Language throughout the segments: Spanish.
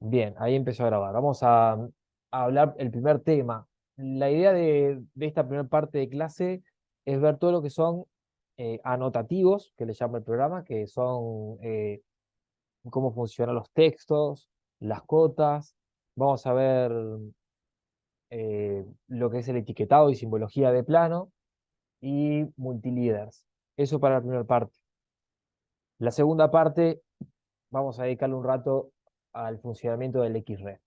Bien, ahí empezó a grabar. Vamos a hablar el primer tema. La idea de esta primera parte de clase es ver todo lo que son anotativos, que le llama el programa, que son cómo funcionan los textos, las cotas. Vamos a ver lo que es el etiquetado y simbología de plano y multileaders. Eso para la primera parte. La segunda parte, vamos a dedicarle un rato al funcionamiento del XREF.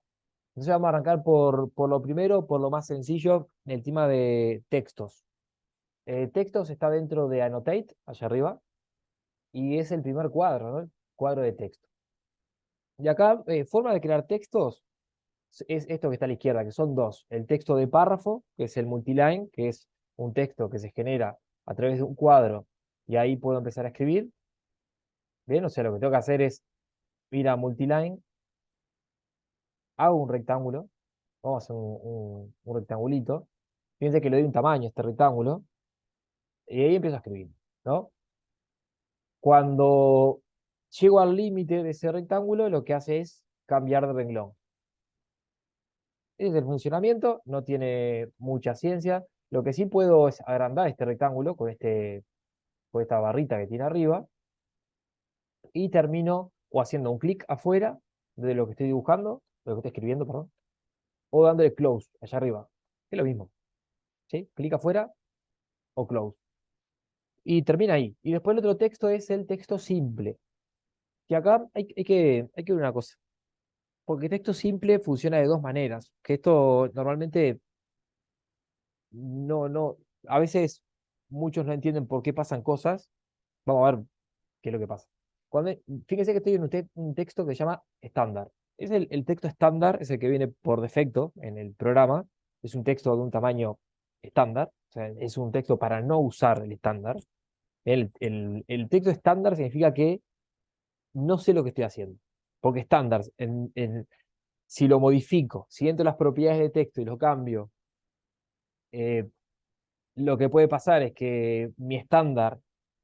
Entonces vamos a arrancar por lo primero, por lo más sencillo, el tema de textos. Textos está dentro de Annotate, allá arriba, y es el primer cuadro, ¿no? El cuadro de texto. Y acá, forma de crear textos es esto que está a la izquierda, que son dos. El texto de párrafo, que es el multiline, que es un texto que se genera a través de un cuadro, y ahí puedo empezar a escribir. Bien, o sea, lo que tengo que hacer es ir a multiline, hago un rectángulo, vamos a hacer un rectangulito. Fíjense que le doy un tamaño a este rectángulo, y ahí empiezo a escribir, ¿no? Cuando llego al límite de ese rectángulo, lo que hace es cambiar de renglón. Ese es el funcionamiento, no tiene mucha ciencia. Lo que sí puedo es agrandar este rectángulo con esta barrita que tiene arriba y termino o haciendo un clic afuera de lo que estoy dibujando, de lo que estoy escribiendo, perdón, o dándole close allá arriba. Es lo mismo, ¿sí? Clic afuera o close. Y termina ahí. Y después el otro texto es el texto simple, que acá hay que ver una cosa. Porque texto simple funciona de dos maneras, que esto normalmente no, a veces muchos no entienden por qué pasan cosas. Vamos a ver qué es lo que pasa. Fíjense que estoy en un texto que se llama estándar. Es el texto estándar, es el que viene por defecto en el programa. Es un texto de un tamaño estándar, o sea, es un texto para no usar el estándar. El texto estándar significa que no sé lo que estoy haciendo. Porque estándar, si lo modifico, si entro las propiedades de texto y lo cambio, eh, lo que puede pasar es que mi estándar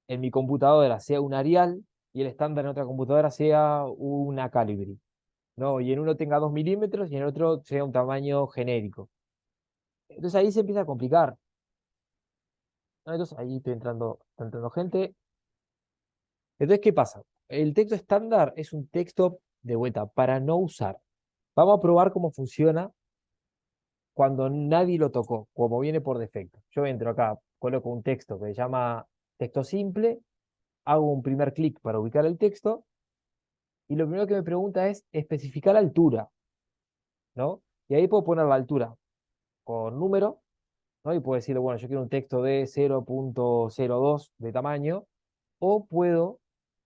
en mi computadora sea un Arial y el estándar en otra computadora sea una Calibri, ¿no? Y en uno tenga 2 milímetros y en el otro sea un tamaño genérico. Entonces ahí se empieza a complicar, ¿no? Entonces ahí está entrando gente. Entonces, ¿qué pasa? El texto estándar es un texto de vuelta para no usar. Vamos a probar cómo funciona cuando nadie lo tocó, como viene por defecto. Yo entro acá, coloco un texto que se llama texto simple, hago un primer clic para ubicar el texto, y lo primero que me pregunta es especificar la altura, ¿no? Y ahí puedo poner la altura con número, ¿no? Y puedo decirle, bueno, yo quiero un texto de 0,02 de tamaño, o puedo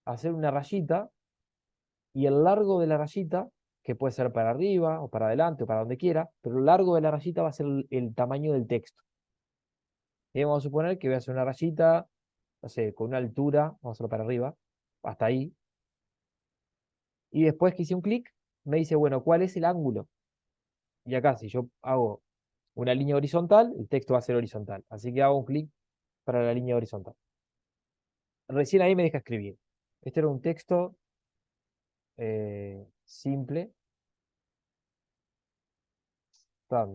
hacer una rayita, y el largo de la rayita, que puede ser para arriba, o para adelante, o para donde quiera, pero el largo de la rayita va a ser el tamaño del texto. Y vamos a suponer que voy a hacer una rayita, no sé, con una altura, vamos a hacerlo para arriba, hasta ahí. Y después que hice un clic, me dice, bueno, ¿cuál es el ángulo? Y acá, si yo hago una línea horizontal, el texto va a ser horizontal. Así que hago un clic para la línea horizontal. Recién ahí me deja escribir. Este era un texto simple. Tan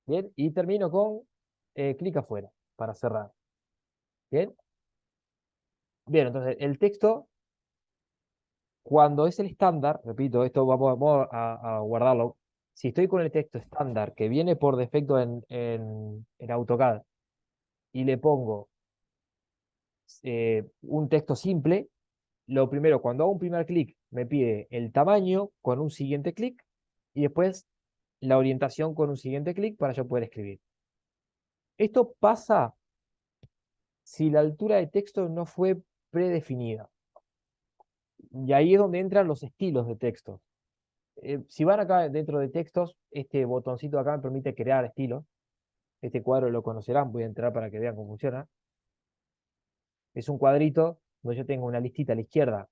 bien. Y termino con clic afuera para cerrar. Bien. Bien, entonces el texto, cuando es el estándar, repito, esto vamos a guardarlo. Si estoy con el texto estándar que viene por defecto en AutoCAD y le pongo un texto simple, lo primero, cuando hago un primer clic, me pide el tamaño con un siguiente clic y después la orientación con un siguiente clic para yo poder escribir. Esto pasa si la altura de texto no fue predefinida. Y ahí es donde entran los estilos de texto. Si van acá dentro de textos, este botoncito acá me permite crear estilos. Este cuadro lo conocerán, voy a entrar para que vean cómo funciona. Es un cuadrito donde yo tengo una listita a la izquierda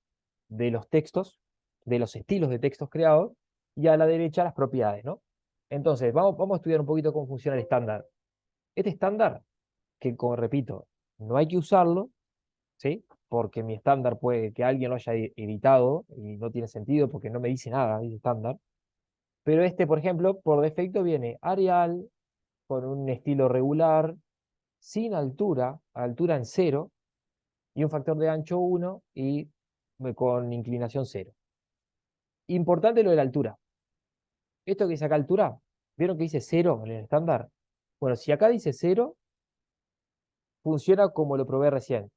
de los textos, de los estilos de textos creados, y a la derecha las propiedades, ¿no? Entonces, vamos a estudiar un poquito cómo funciona el estándar. Este estándar, que como repito, no hay que usarlo, ¿sí? porque mi estándar puede que alguien lo haya editado y no tiene sentido porque no me dice nada, dice estándar. Pero este, por ejemplo, por defecto viene Arial, con un estilo regular, sin altura, altura en cero, y un factor de ancho 1 y con inclinación cero. Importante lo de la altura. Esto que dice acá altura, ¿vieron que dice cero en el estándar? Bueno, si acá dice cero, funciona como lo probé recién.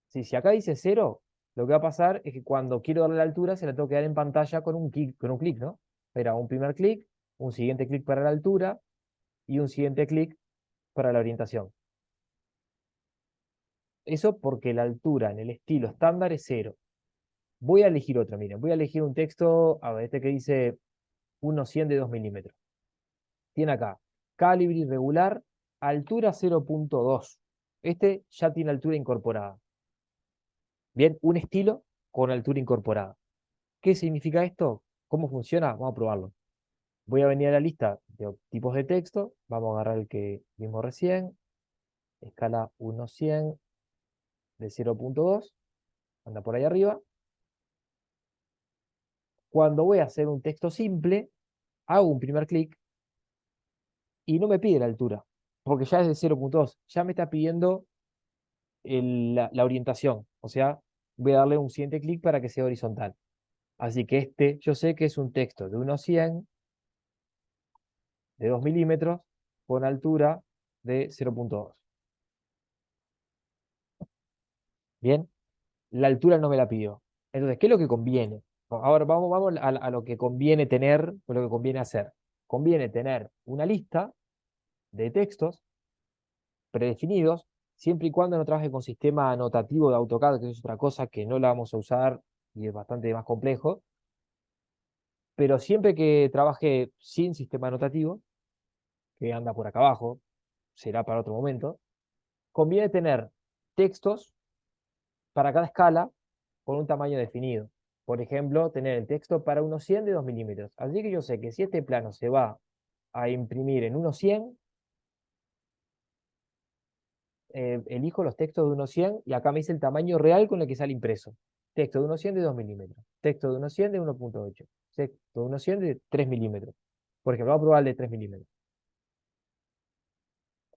Si acá dice cero, lo que va a pasar es que cuando quiero darle la altura, se la tengo que dar en pantalla con un clic, ¿no? Era un primer clic, un siguiente clic para la altura y un siguiente clic para la orientación. Eso porque la altura en el estilo estándar es cero. Voy a elegir otro, miren, voy a elegir un texto, a ver, este que dice 1.100 de 2 milímetros. Tiene acá, calibre irregular, altura 0.2. Este ya tiene altura incorporada. Bien, un estilo con altura incorporada. ¿Qué significa esto? ¿Cómo funciona? Vamos a probarlo. Voy a venir a la lista de tipos de texto. Vamos a agarrar el que vimos recién. Escala 1.100 de 0.2. Anda por ahí arriba. Cuando voy a hacer un texto simple, hago un primer clic y no me pide la altura, porque ya es de 0.2. Ya me está pidiendo la orientación. O sea, voy a darle un siguiente clic para que sea horizontal. Así que este, yo sé que es un texto de 1.100 de 2 milímetros con altura de 0.2. Bien, la altura no me la pidió. Entonces, ¿qué es lo que conviene? Ahora vamos a lo que conviene tener, o lo que conviene hacer. Conviene tener una lista de textos predefinidos, siempre y cuando no trabaje con sistema anotativo de AutoCAD, que es otra cosa que no la vamos a usar y es bastante más complejo. Pero siempre que trabaje sin sistema anotativo, que anda por acá abajo, será para otro momento, conviene tener textos para cada escala con un tamaño definido. Por ejemplo, tener el texto para unos 100 de 2 milímetros. Así que yo sé que si este plano se va a imprimir en unos 100, elijo los textos de unos 100 y acá me dice el tamaño real con el que sale impreso. Texto de unos 100 de 2 milímetros. Texto de unos 100 de 1.8. Texto de unos 100 de 3 milímetros. Por ejemplo, vamos a probar el de 3 milímetros.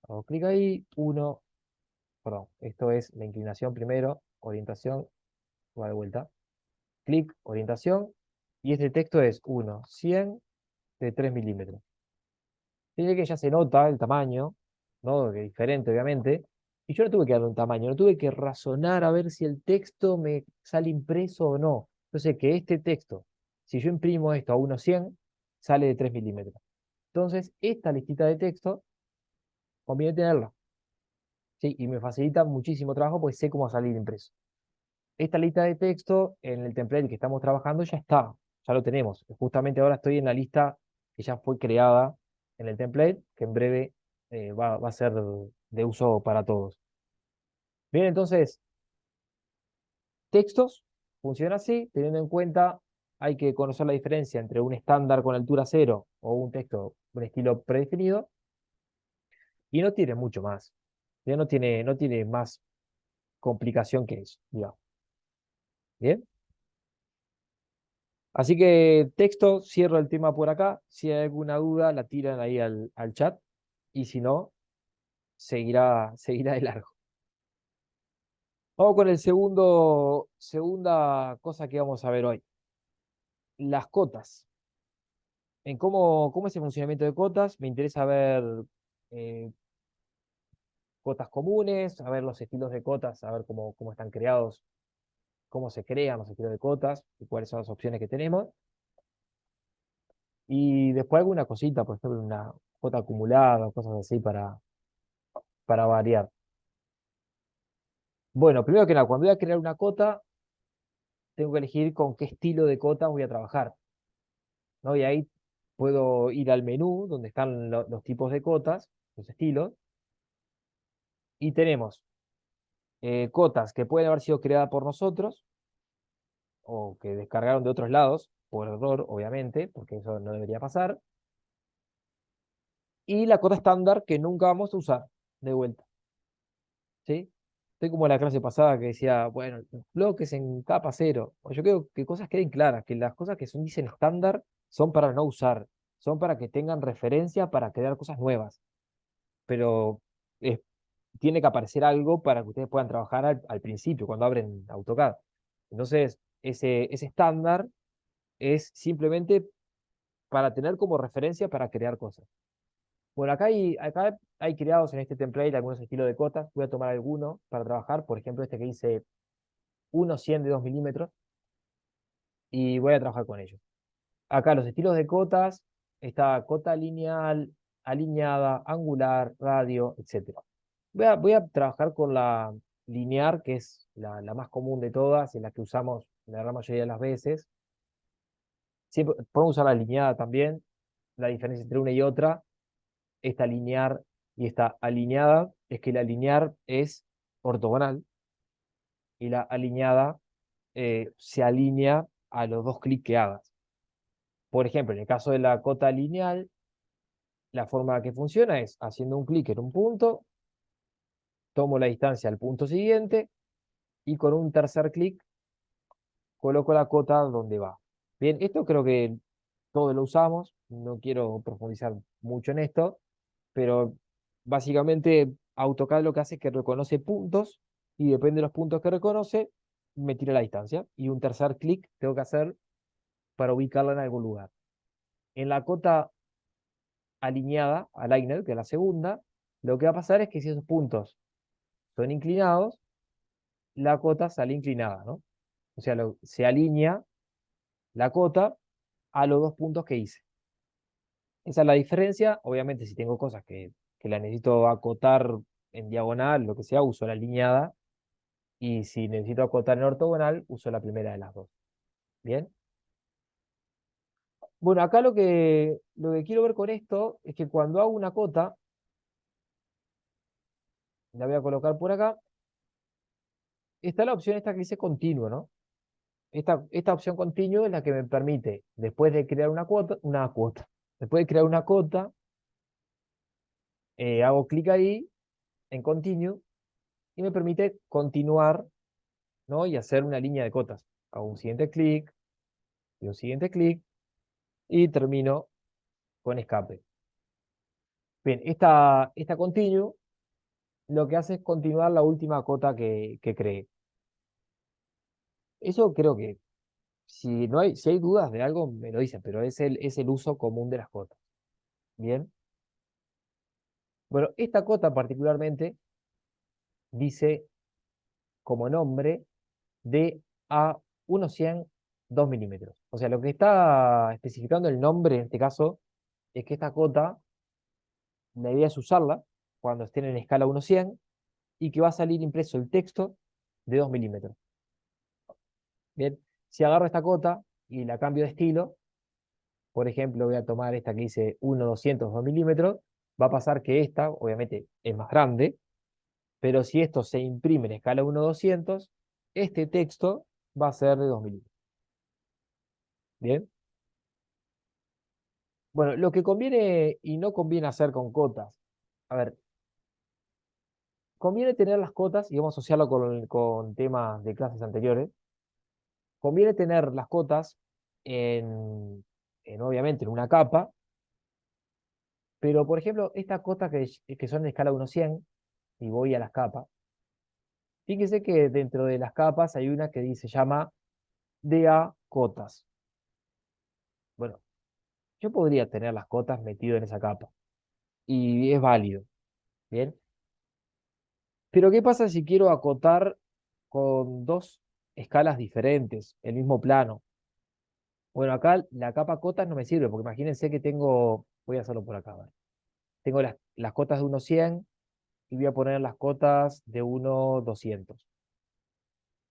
Hago clic ahí, perdón, esto es la inclinación primero, orientación, va de vuelta. Clic, orientación, y este texto es 1.100 de 3 milímetros. Tiene que ya se nota el tamaño, ¿no? Que es diferente, obviamente. Y yo no tuve que darle un tamaño, no tuve que razonar a ver si el texto me sale impreso o no. Yo sé que este texto, si yo imprimo esto a 1.100, sale de 3 milímetros. Entonces, esta listita de texto conviene tenerla. ¿Sí? Y me facilita muchísimo trabajo porque sé cómo va a salir impreso. Esta lista de texto en el template que estamos trabajando ya está, ya lo tenemos. Justamente ahora estoy en la lista que ya fue creada en el template, que en breve va a ser de uso para todos. Bien, entonces, textos funciona así, teniendo en cuenta, hay que conocer la diferencia entre un estándar con altura cero o un texto, un estilo predefinido, y no tiene mucho más. Ya no tiene más complicación que eso, digamos. Bien. Así que texto, cierro el tema por acá. Si hay alguna duda, la tiran ahí al chat. Y si no, seguirá de largo. Vamos con el segunda cosa que vamos a ver hoy. Las cotas. En cómo es el funcionamiento de cotas. Me interesa ver eh, cotas comunes, a ver los estilos de cotas, a ver cómo están creados, cómo se crean los estilos de cotas y cuáles son las opciones que tenemos. Y después alguna cosita, por ejemplo, una cota acumulada, cosas así para variar. Bueno, primero que nada, cuando voy a crear una cota, tengo que elegir con qué estilo de cota voy a trabajar, ¿no? Y ahí puedo ir al menú donde están los tipos de cotas, los estilos, y tenemos cotas que pueden haber sido creadas por nosotros o que descargaron de otros lados, por error, obviamente, porque eso no debería pasar, y la cota estándar que nunca vamos a usar de vuelta, ¿sí? Estoy como en la clase pasada que decía, bueno, bloques en capa cero. O yo creo que cosas queden claras, que las cosas que son, dicen estándar son para no usar, son para que tengan referencia para crear cosas nuevas. Pero es- tiene que aparecer algo para que ustedes puedan trabajar al principio, cuando abren AutoCAD. Entonces, ese estándar es simplemente para tener como referencia para crear cosas. Bueno, acá hay creados en este template algunos estilos de cotas. Voy a tomar alguno para trabajar. Por ejemplo, este que dice 1.100 de 2 milímetros y voy a trabajar con ellos. Acá los estilos de cotas, está cota lineal, alineada, angular, radio, etcétera. Voy a trabajar con la linear, que es la más común de todas y la que usamos la gran mayoría de las veces. Siempre podemos usar la alineada también. La diferencia entre una y otra, esta linear y esta alineada, es que la linear es ortogonal y la alineada se alinea a los dos clics que hagas. Por ejemplo, en el caso de la cota lineal, la forma que funciona es haciendo un clic en un punto, tomo la distancia al punto siguiente y con un tercer clic coloco la cota donde va. Bien, esto creo que todos lo usamos, no quiero profundizar mucho en esto, pero básicamente AutoCAD lo que hace es que reconoce puntos y depende de los puntos que reconoce, me tira la distancia y un tercer clic tengo que hacer para ubicarla en algún lugar. En la cota alineada, aligned, que es la segunda, lo que va a pasar es que si esos puntos son inclinados, la cota sale inclinada, ¿no? O sea, se alinea la cota a los dos puntos que hice. Esa es la diferencia. Obviamente, si tengo cosas que la necesito acotar en diagonal, lo que sea, uso la alineada. Y si necesito acotar en ortogonal, uso la primera de las dos. Bien. Bueno, acá lo que quiero ver con esto es que cuando hago una cota, la voy a colocar por acá, está la opción esta que dice continuo, ¿no? Esta opción continuo es la que me permite, después de crear después de crear una cota, hago clic ahí en continue y me permite continuar, ¿no? Y hacer una línea de cotas. Hago un siguiente clic y un siguiente clic y termino con escape. Bien, esta continue lo que hace es continuar la última cota que creé. Eso creo que si hay dudas de algo, me lo dicen, pero es el uso común de las cotas. Bien. Bueno, esta cota particularmente dice como nombre de a 1.100 2 milímetros. O sea, lo que está especificando el nombre en este caso es que esta cota, la idea es usarla cuando estén en escala 1.100 y que va a salir impreso el texto de 2 milímetros. Bien, si agarro esta cota y la cambio de estilo, por ejemplo, voy a tomar esta que dice 1.200 2 milímetros, va a pasar que esta, obviamente, es más grande, pero si esto se imprime en escala 1.200, este texto va a ser de 2 milímetros. Bien. Bueno, lo que conviene y no conviene hacer con cotas. A ver, conviene tener las cotas, y vamos a asociarlo con temas de clases anteriores, conviene tener las cotas obviamente, en una capa, pero por ejemplo, estas cotas que son en escala 1.100, y voy a las capas, fíjese que dentro de las capas hay una que se llama DA cotas. Bueno, yo podría tener las cotas metido en esa capa, y es válido, ¿bien? Pero ¿qué pasa si quiero acotar con dos escalas diferentes, el mismo plano? Bueno, acá la capa cotas no me sirve, porque imagínense que voy a hacerlo por acá, ¿vale? Tengo las cotas de 1.100 y voy a poner las cotas de 1.200.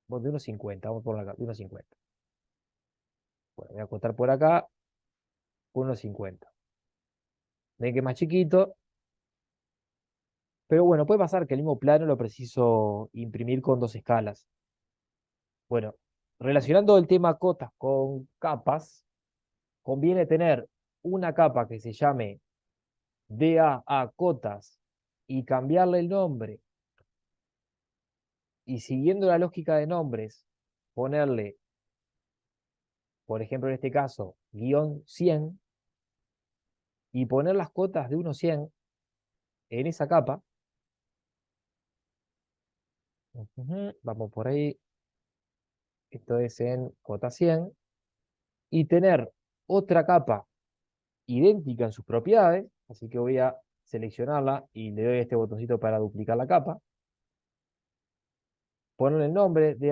Bueno, de 1.50, vamos a poner acá, de 1.50. Bueno, voy a acotar por acá 1.50. Ven que es más chiquito, pero bueno, puede pasar que el mismo plano lo preciso imprimir con dos escalas. Bueno, relacionando el tema cotas con capas, conviene tener una capa que se llame DA a cotas y cambiarle el nombre y siguiendo la lógica de nombres, ponerle, por ejemplo, en este caso, guión 100 y poner las cotas de 1 a 100 en esa capa. Ujú, vamos por ahí. Esto es en cota 100. Y tener otra capa idéntica en sus propiedades. Así que voy a seleccionarla y le doy este botoncito para duplicar la capa. Ponerle el nombre de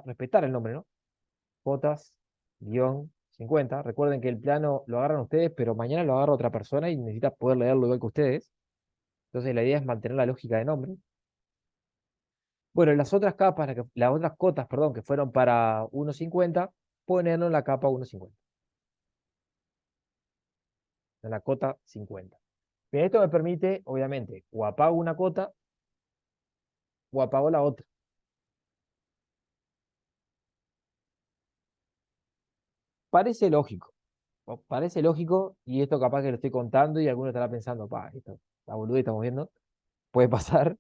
respetar el nombre, ¿no? Cotas-50. Recuerden que el plano lo agarran ustedes, pero mañana lo agarra otra persona y necesita poder leerlo igual que ustedes. Entonces la idea es mantener la lógica de nombre. Bueno, las otras capas, las otras cotas, perdón, que fueron para 1.50, ponerlo en la capa 1.50, en la cota 50. Bien, esto me permite, obviamente, o apago una cota o apago la otra. Parece lógico, parece lógico, y esto capaz que lo estoy contando y alguno estará pensando, pa, esto, la boludez estamos viendo, puede pasar,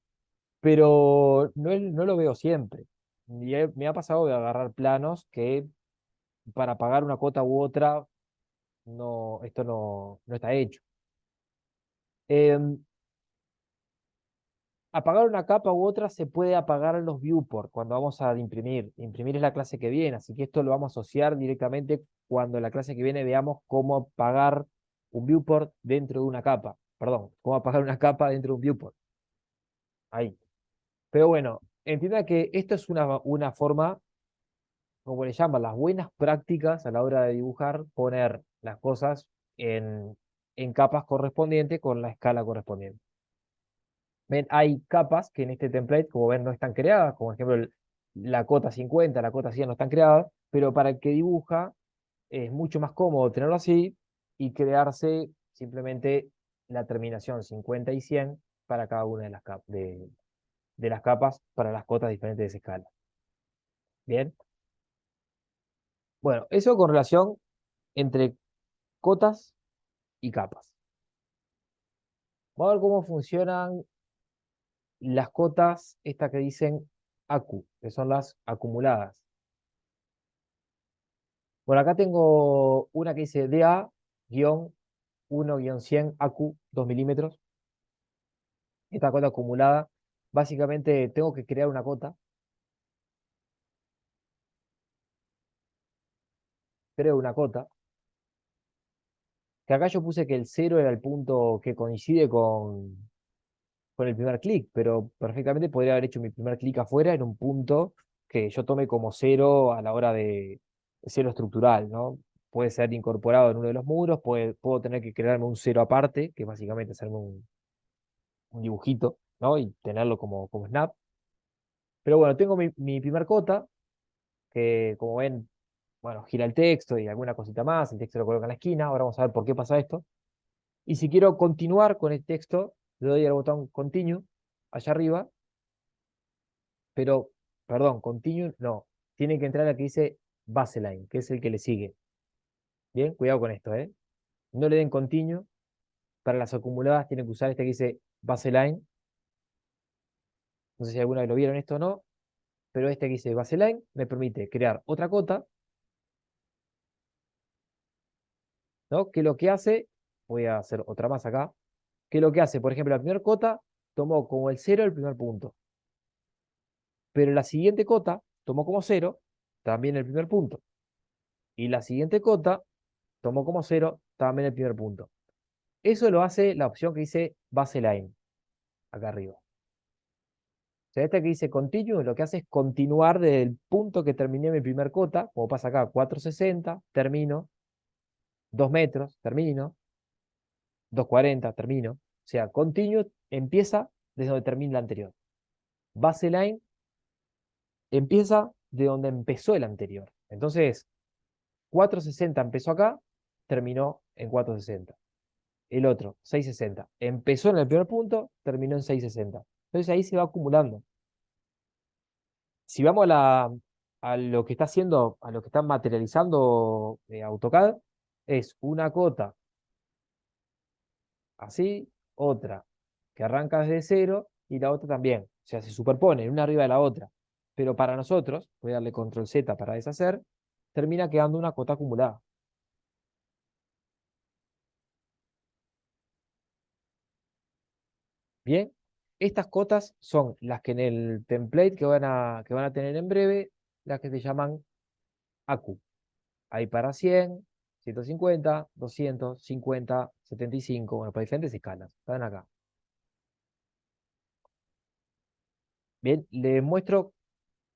pero no lo veo siempre. Me ha pasado de agarrar planos que para pagar una cota u otra, no, esto no está hecho. Em, Apagar una capa u otra se puede apagar en los viewport cuando vamos a imprimir. Imprimir es la clase que viene, así que esto lo vamos a asociar directamente cuando en la clase que viene veamos cómo apagar un viewport dentro de una capa. Perdón, cómo apagar una capa dentro de un viewport. Ahí. Pero bueno, entienda que esto es una forma, como le llaman, las buenas prácticas a la hora de dibujar, poner las cosas en capas correspondientes con la escala correspondiente. Ven, hay capas que en este template, como ven, no están creadas, como por ejemplo la cota 50, la cota 100 no están creadas, pero para el que dibuja es mucho más cómodo tenerlo así y crearse simplemente la terminación 50 y 100 para cada una de las capas para las cotas diferentes de esa escala. Bien, bueno, eso con relación entre cotas y capas. Vamos a ver cómo funcionan las cotas, estas que dicen ACU, que son las acumuladas. Por acá tengo una que dice DA-1-100 ACU 2 milímetros. Esta cota acumulada. Básicamente tengo que crear una cota. Creo una cota. Que acá yo puse que el 0 era el punto que coincide con el primer clic, pero perfectamente podría haber hecho mi primer clic afuera en un punto que yo tome como 0 a la hora de 0 estructural, ¿no? Puede ser incorporado en uno de los muros, puedo tener que crearme un 0 aparte, que básicamente hacerme un dibujito, ¿no? Y tenerlo como snap. Pero bueno, tengo mi primer cota, que como ven, bueno, gira el texto y alguna cosita más, el texto lo coloca en la esquina, ahora vamos a ver por qué pasa esto. Y si quiero continuar con el texto, le doy al botón Continue, allá arriba, pero, perdón, Continue, no, tiene que entrar a que dice Baseline, que es el que le sigue. Bien, cuidado con esto, ¿eh? No le den Continue, para las acumuladas tienen que usar este que dice Baseline, no sé si alguna vez lo vieron esto o no, pero este que dice Baseline me permite crear otra cota, ¿no? Que lo que hace, voy a hacer otra más acá, que lo que hace, por ejemplo, la primera cota tomó como el 0 el primer punto, pero la siguiente cota tomó como 0 también el primer punto, y la siguiente cota tomó como 0 también el primer punto. Eso lo hace la opción que dice Baseline, acá arriba. O sea, esta que dice Continue, lo que hace es continuar del punto que terminé mi primer cota, como pasa acá, 460, termino, 2 metros, termino, 240, termino. O sea, Continue empieza desde donde termina la anterior. Baseline empieza de donde empezó el anterior. Entonces, 460 empezó acá, terminó en 460. El otro, 660, empezó en el primer punto, terminó en 660. Entonces ahí se va acumulando. Si vamos a lo que está haciendo, a lo que está materializando AutoCAD, es una cota así, otra que arranca desde cero y la otra también. O sea, se superponen una arriba de la otra. pero para nosotros, voy a darle control Z para deshacer, termina quedando una cota acumulada. Bien, estas cotas son las que en el template que van a tener en breve, las que se llaman ACU. Hay para 100, 150, 200, 50, 75, bueno, para diferentes escalas. Están acá. Bien, les muestro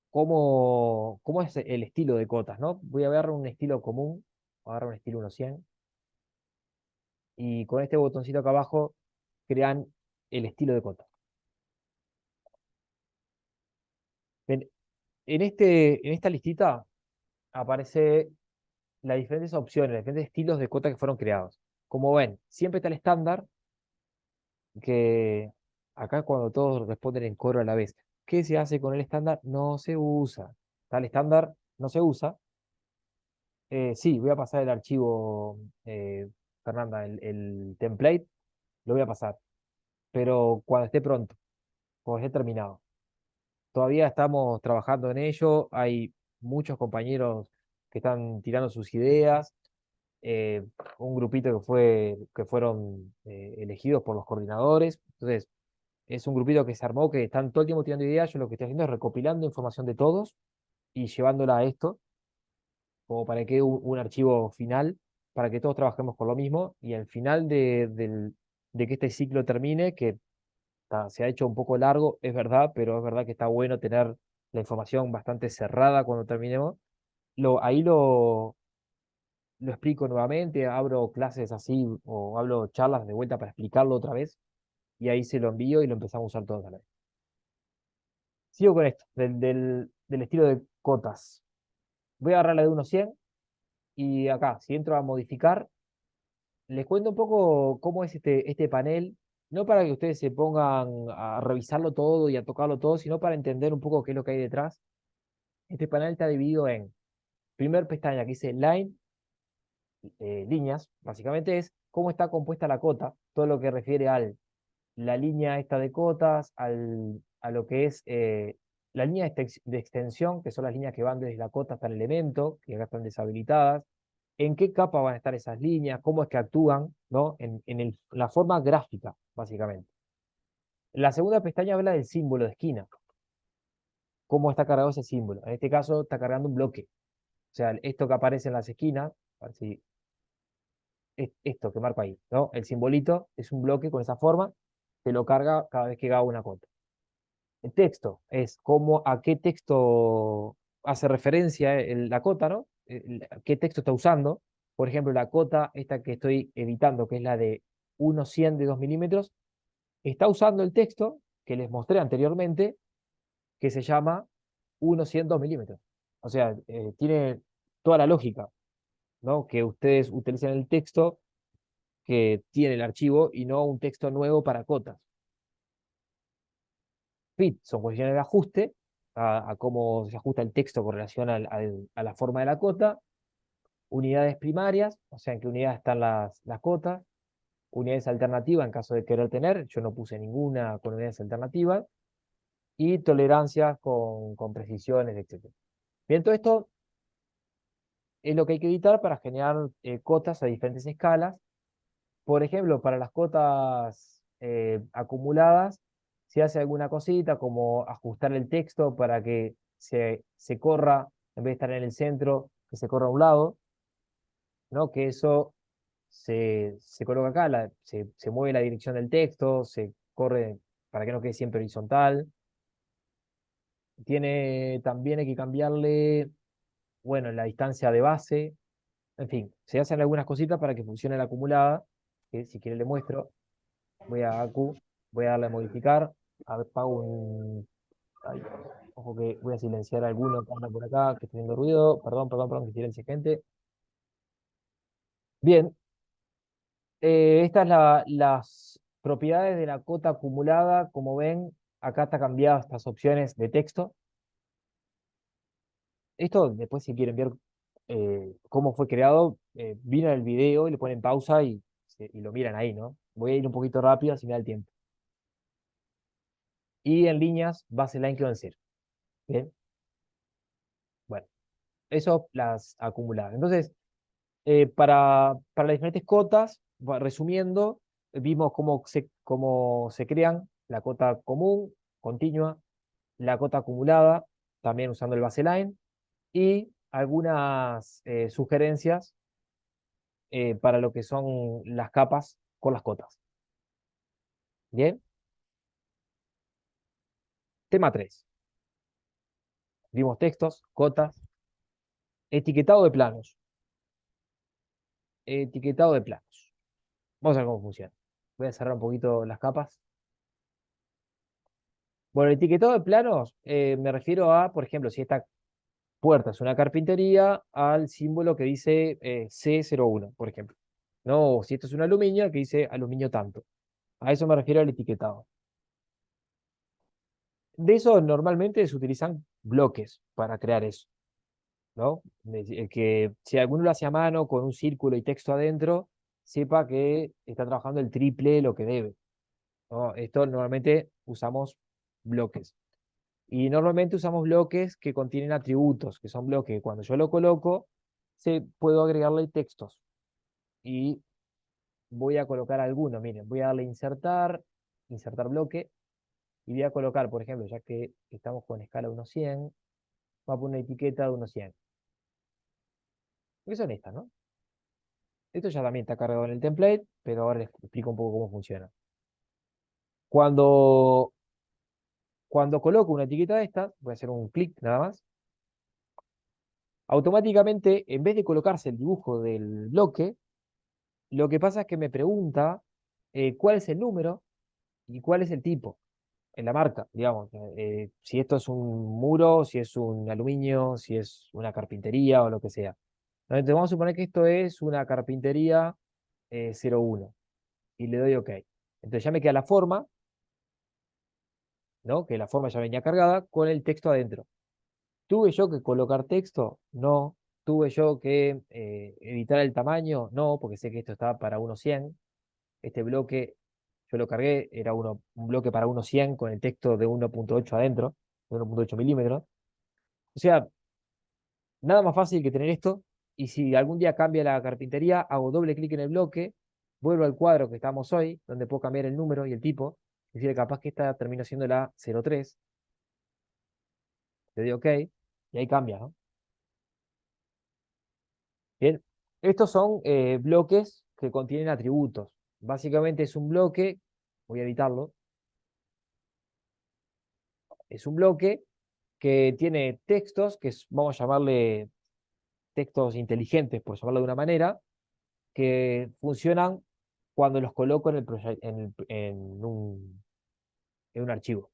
cómo es el estilo de cotas, ¿no? Voy a agarrar un estilo común, voy a agarrar un estilo 100, y con este botoncito acá abajo crean el estilo de cotas. Bien, en esta listita aparece las diferentes opciones, los diferentes estilos de cota que fueron creados. Como ven, siempre está el estándar, que acá cuando todos responden en coro a la vez. ¿Qué se hace con el estándar? No se usa. Tal estándar no se usa. Sí, voy a pasar el archivo, Fernanda, el template, lo voy a pasar, pero cuando esté pronto, cuando esté terminado. Todavía estamos trabajando en ello, hay muchos compañeros que están tirando sus ideas, eh, un grupito que fueron elegidos por los coordinadores. Entonces, es un grupito que se armó, que están todo el tiempo tirando ideas. Yo lo que estoy haciendo es recopilando información de todos y llevándola a esto, como para que quede un archivo final, para que todos trabajemos por lo mismo. Y al final de que este ciclo termine, que se ha hecho un poco largo, es verdad, pero es verdad que está bueno tener la información bastante cerrada cuando terminemos. Ahí lo explico nuevamente, abro clases así o hablo charlas de vuelta para explicarlo otra vez, y ahí se lo envío y lo empezamos a usar todos a la vez. Sigo con esto, del estilo de cotas. Voy a agarrar la de 100 y acá, si entro a modificar, les cuento un poco cómo es este panel, no para que ustedes se pongan a revisarlo todo y a tocarlo todo, sino para entender un poco qué es lo que hay detrás. Este panel está dividido en, primer pestaña que dice Line, líneas, básicamente es cómo está compuesta la cota, todo lo que refiere a la línea esta de cotas, a lo que es la línea de extensión, que son las líneas que van desde la cota hasta el elemento, que acá están deshabilitadas, en qué capa van a estar esas líneas, cómo es que actúan, ¿no? La forma gráfica, básicamente. La segunda pestaña habla del símbolo de esquina, cómo está cargado ese símbolo. En este caso está cargando un bloque. O sea, esto que aparece en las esquinas, a ver si esto que marco ahí, ¿no? El simbolito es un bloque con esa forma, que lo carga cada vez que haga una cota. El texto es a qué texto hace referencia la cota, ¿no? ¿Qué texto está usando? Por ejemplo, la cota, esta que estoy editando, que es la de 1/100 de 2 milímetros, está usando el texto que les mostré anteriormente, que se llama 1/100 2 milímetros. O sea, tiene toda la lógica, ¿no? Que ustedes utilicen el texto que tiene el archivo y no un texto nuevo para cotas. Fit son cuestiones de ajuste, a cómo se ajusta el texto con relación a la forma de la cota. Unidades primarias, o sea, en qué unidades están las cotas. Unidades alternativas en caso de querer tener, yo no puse ninguna con unidades alternativas. Y tolerancias con precisiones, etc. Bien, todo esto es lo que hay que editar para generar cotas a diferentes escalas. Por ejemplo, para las cotas acumuladas, se hace alguna cosita como ajustar el texto para que se corra, en vez de estar en el centro, que se corra a un lado, ¿no? Que eso se coloca acá, se mueve la dirección del texto, se corre para que no quede siempre horizontal. También hay que cambiarle, bueno, la distancia de base, en fin, se hacen algunas cositas para que funcione la acumulada, que si quiere le muestro. Voy a AQ, voy a darle a modificar, a ver, pago ay, ojo que voy a silenciar a alguno que anda por acá, que está haciendo ruido, perdón, perdón, perdón, que silencie gente. Bien, estas las propiedades de la cota acumulada, como ven, acá está cambiadas estas opciones de texto. Esto después si quieren ver cómo fue creado, miran el video y le ponen pausa y lo miran ahí, ¿no? Voy a ir un poquito rápido, así me da el tiempo. Y en líneas, baseline quedó en cero. Bien. Eso las acumuladas. Entonces, para las diferentes cotas, resumiendo, vimos cómo se crean la cota común, continua, la cota acumulada, también usando el baseline, y algunas sugerencias para lo que son las capas con las cotas. Bien, tema 3. Vimos textos, cotas, etiquetado de planos. Etiquetado de planos. Vamos a ver cómo funciona. Voy a cerrar un poquito las capas. Bueno, el etiquetado de planos me refiero a, por ejemplo, si esta puerta es una carpintería, al símbolo que dice C01, por ejemplo. No, si esto es un aluminio, que dice aluminio tanto. A eso me refiero al etiquetado. De eso normalmente se utilizan bloques para crear eso, ¿no? Que si alguno lo hace a mano con un círculo y texto adentro, sepa que está trabajando el triple lo que debe, ¿no? Esto normalmente usamos bloques. Y normalmente usamos bloques que contienen atributos, que son bloques que cuando yo lo coloco, puedo agregarle textos. Y voy a colocar alguno, miren, voy a darle insertar, insertar bloque, y voy a colocar, por ejemplo, ya que estamos con escala 1:100, voy a poner una etiqueta de 1:100. Que son estas, ¿no? Esto ya también está cargado en el template, pero ahora les explico un poco cómo funciona. Cuando, cuando coloco una etiqueta de estas, voy a hacer un clic nada más, automáticamente, en vez de colocarse el dibujo del bloque, lo que pasa es que me pregunta cuál es el número y cuál es el tipo en la marca, digamos. Si esto es un muro, si es un aluminio, si es una carpintería o lo que sea. ¿No? Entonces vamos a suponer que esto es una carpintería 01 y le doy OK. Entonces ya me queda la forma, ¿no? Que la forma ya venía cargada con el texto adentro. ¿Tuve yo que colocar texto? No. ¿Tuve yo que editar el tamaño? No, porque sé que esto está para 1:100. Este bloque yo lo cargué, era un bloque para 1:100 con el texto de 1.8 adentro, de 1.8 milímetros. O sea, nada más fácil que tener esto. Y si algún día cambia la carpintería, hago doble clic en el bloque, vuelvo al cuadro que estamos hoy, donde puedo cambiar el número y el tipo. Es decir, capaz que esta termina siendo la 03, le doy OK, y ahí cambia, ¿no? Bien, estos son bloques que contienen atributos. Básicamente es un bloque, voy a editarlo, es un bloque que tiene textos, vamos a llamarle textos inteligentes, por llamarlo de una manera, que funcionan cuando los coloco en un archivo.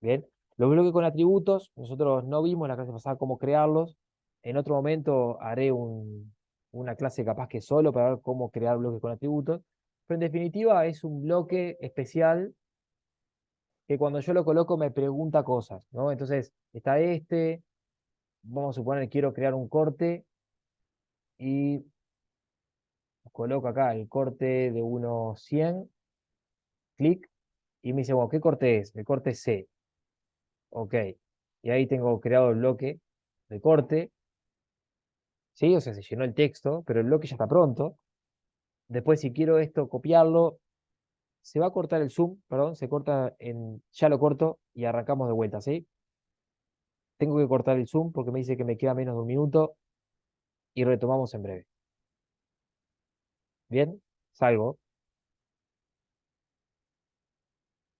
Bien, los bloques con atributos, nosotros no vimos en la clase pasada cómo crearlos. En otro momento haré una clase capaz que solo para ver cómo crear bloques con atributos. Pero en definitiva es un bloque especial que cuando yo lo coloco me pregunta cosas, ¿no? Entonces está este, vamos a suponer que quiero crear un corte y coloco acá el corte de 1:100, clic, y me dice, bueno, ¿qué corte es? El corte C. OK. Y ahí tengo creado el bloque de corte, ¿sí? O sea, se llenó el texto, pero el bloque ya está pronto. Después, si quiero esto copiarlo, se va a cortar el zoom, perdón, se corta ya lo corto y arrancamos de vuelta, ¿sí? Tengo que cortar el zoom porque me dice que me queda menos de un minuto y retomamos en breve. Bien, salgo.